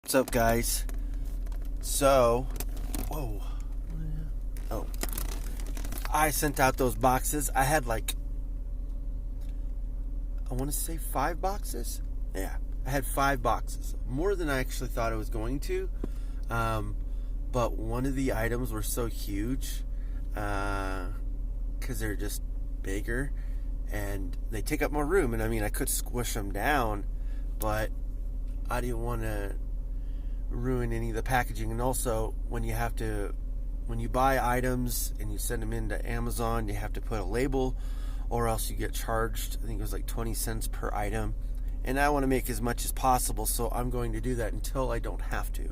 What's up, guys? So, whoa. Oh. I sent out those boxes. I had I want to say 5 boxes. Yeah, I had 5 boxes. More than I actually thought I was going to. But one of the items were so huge because they're just bigger and they take up more room. And I mean, I could squish them down, but I didn't want to ruin any of the packaging. And also, when you buy items and you send them into Amazon, you have to put a label or else you get charged. I think it was like 20 cents per item. And I want to make as much as possible, so I'm going to do that until I don't have to.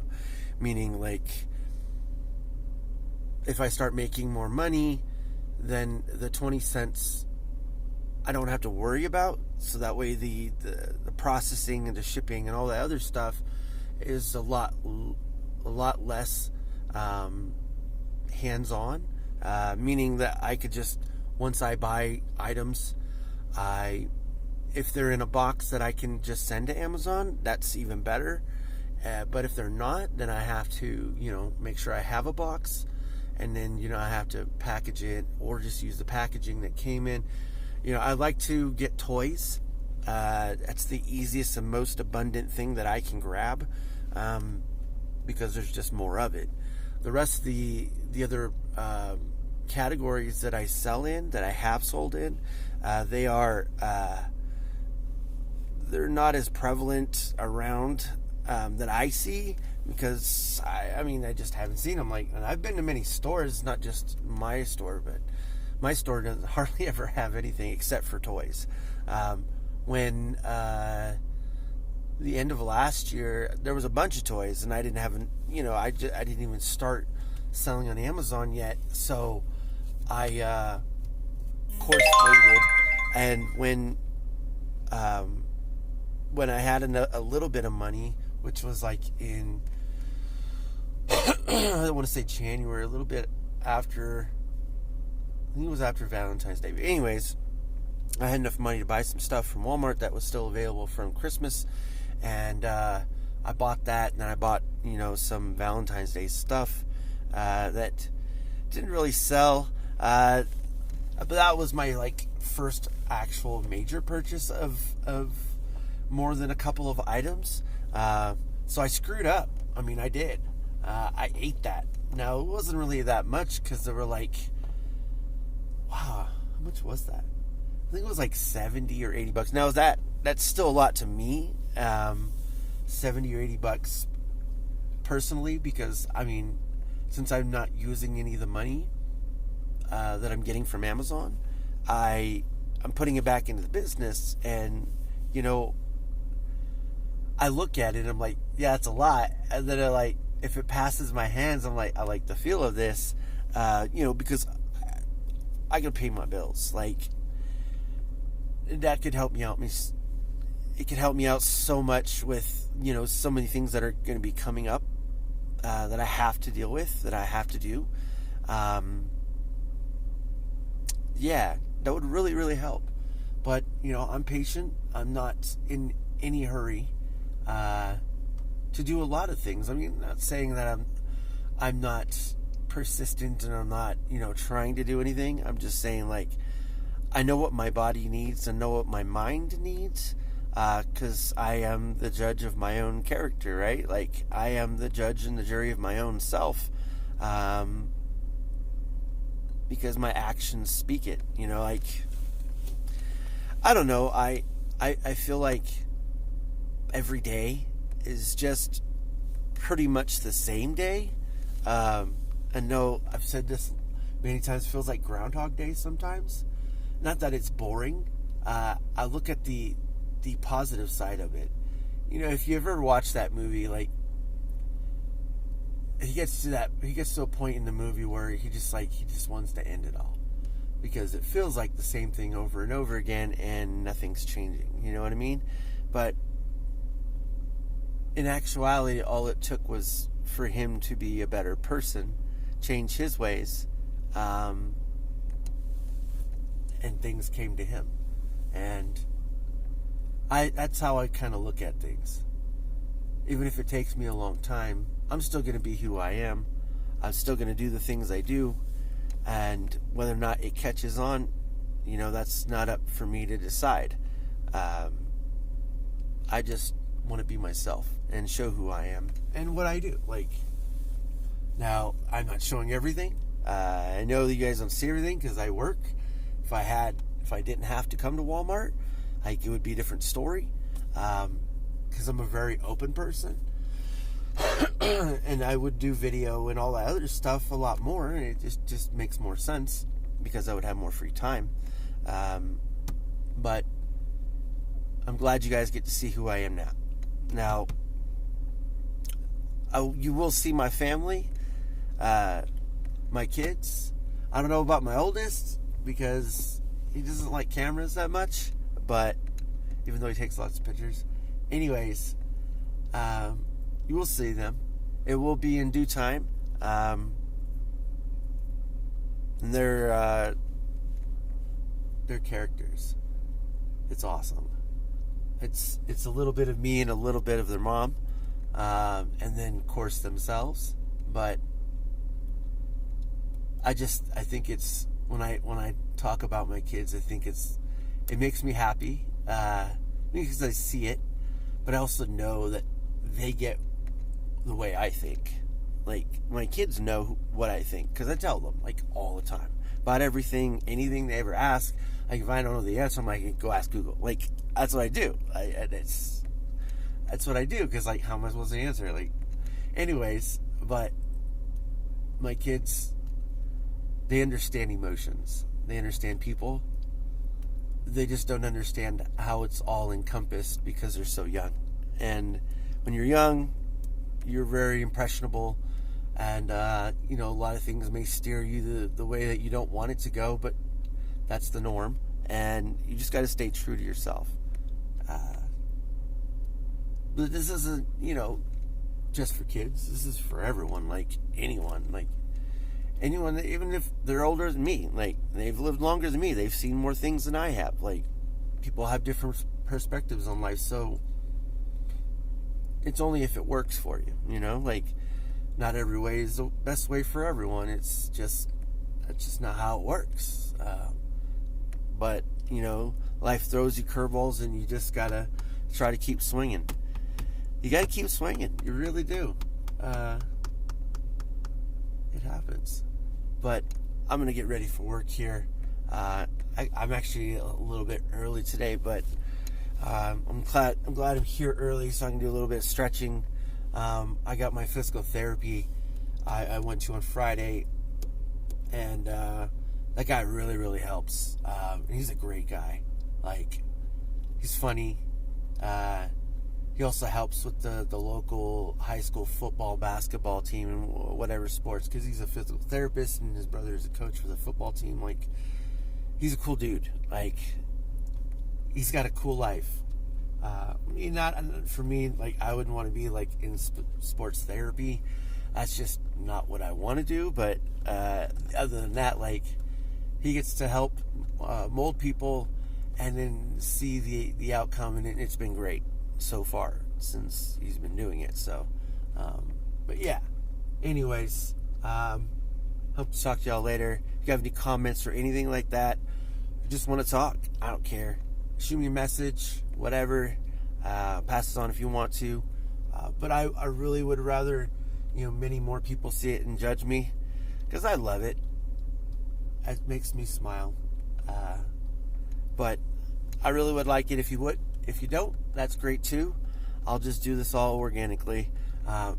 Meaning, if I start making more money, then the 20 cents I don't have to worry about. So that way the processing and the shipping and all that other stuff is a lot less hands-on, meaning that I could just, once I buy items, if they're in a box that I can just send to Amazon, that's even better. But if they're not, then I have to, make sure I have a box, and then, I have to package it or just use the packaging that came in. I like to get toys. That's the easiest and most abundant thing that I can grab, because there's just more of it. The rest of the other categories that I sell in, that I have sold in, they're not as prevalent around that I see, because I just haven't seen them. And I've been to many stores, not just my store, but my store doesn't hardly ever have anything except for toys. When the end of last year, there was a bunch of toys, and I didn't have, I didn't even start selling on Amazon yet. So I, of course, waited. And when I had a little bit of money, which was in, I don't want to say January, a little bit after, I think it was after Valentine's Day. But anyways, I had enough money to buy some stuff from Walmart that was still available from Christmas. And I bought that, and then I bought, some Valentine's Day stuff that didn't really sell. But that was my first actual major purchase of more than a couple of items. So I screwed up. I did. I ate that. Now, it wasn't really that much, because they were wow, how much was that? I think it was 70 or 80 bucks. Now, that's still a lot to me. 70 or 80 bucks personally, because since I'm not using any of the money that I'm getting from Amazon, I'm putting it back into the business. And I look at it and I'm like, yeah, it's a lot. And then if it passes my hands, I'm like, I like the feel of this, because I gotta pay my bills. That could help me out. It could help me out so much with, so many things that are going to be coming up that I have to deal with, that I have to do. Yeah, that would really, really help. But, I'm patient. I'm not in any hurry to do a lot of things. Not saying that I'm not persistent and I'm not, trying to do anything. I'm just saying, I know what my body needs and know what my mind needs, because I am the judge of my own character, right? I am the judge and the jury of my own self, because my actions speak it. I don't know. I feel like every day is just pretty much the same day. I know I've said this many times, it feels like Groundhog Day sometimes. Not that it's boring. I look at the positive side of it. If you ever watch that movie, he gets to a point in the movie where he just wants to end it all, because it feels like the same thing over and over again and nothing's changing. You know what I mean? But in actuality, all it took was for him to be a better person, change his ways, and things came to him. And that's how I kind of look at things. even if it takes me a long time, I'm still going to be who I am. I'm still going to do the things I do. And whether or not it catches on, that's not up for me to decide. I just want to be myself and show who I am and what I do. Now, I'm not showing everything. I know that you guys don't see everything because I work. If I didn't have to come to Walmart, it would be a different story. Because I'm a very open person. And I would do video and all that other stuff a lot more, and it just makes more sense because I would have more free time. But I'm glad you guys get to see who I am now. Now, you will see my family, my kids. I don't know about my oldest because he doesn't like cameras that much, but even though he takes lots of pictures. Anyways, you will see them. It will be in due time. And they're characters. It's awesome. It's a little bit of me and a little bit of their mom, and then of course themselves. But I think it's when I talk about my kids, I think it makes me happy because I see it, but I also know that they get the way I think. My kids know what I think because I tell them all the time about everything, anything they ever ask. If I don't know the answer, I'm like, go ask Google. That's what I do. That's what I do because how am I supposed to answer? Anyways, but my kids, they understand emotions. They understand people. They just don't understand how it's all encompassed because they're so young. And when you're young, you're very impressionable, and a lot of things may steer you the way that you don't want it to go, but that's the norm, and you just got to stay true to yourself. But this isn't, just for kids. This is for everyone, anyone, anyone, even if they're older than me, they've lived longer than me, they've seen more things than I have. People have different perspectives on life, so it's only if it works for you, not every way is the best way for everyone. That's just not how it works. But life throws you curveballs, and you just gotta try to keep swinging. You gotta keep swinging. You really do. It happens. But I'm gonna get ready for work here. I'm actually a little bit early today, but I'm glad I'm here early so I can do a little bit of stretching. I got my physical therapy I went to on Friday, and that guy really, really helps. He's a great guy. He's funny. He also helps with the local high school football, basketball team, and whatever sports, because he's a physical therapist and his brother is a coach for the football team. He's a cool dude. He's got a cool life. Not for me. I wouldn't want to be in sports therapy. That's just not what I want to do. But other than that, he gets to help mold people and then see the outcome, and it's been great so far since he's been doing it. So, but yeah. Anyways, hope to talk to y'all later. If you have any comments or anything like that, you just want to talk, I don't care. Shoot me a message, whatever. Pass it on if you want to. But I really would rather, many more people see it and judge me, because I love it. It makes me smile. But I really would like it if you would. If you don't, that's great too. I'll just do this all organically.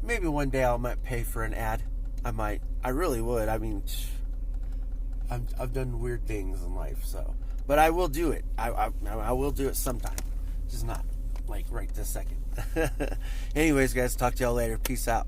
Maybe one day I might pay for an ad. I might. I really would. I mean, I've done weird things in life, so. But I will do it. I will do it sometime. Just not right this second. Anyways, guys, talk to y'all later. Peace out.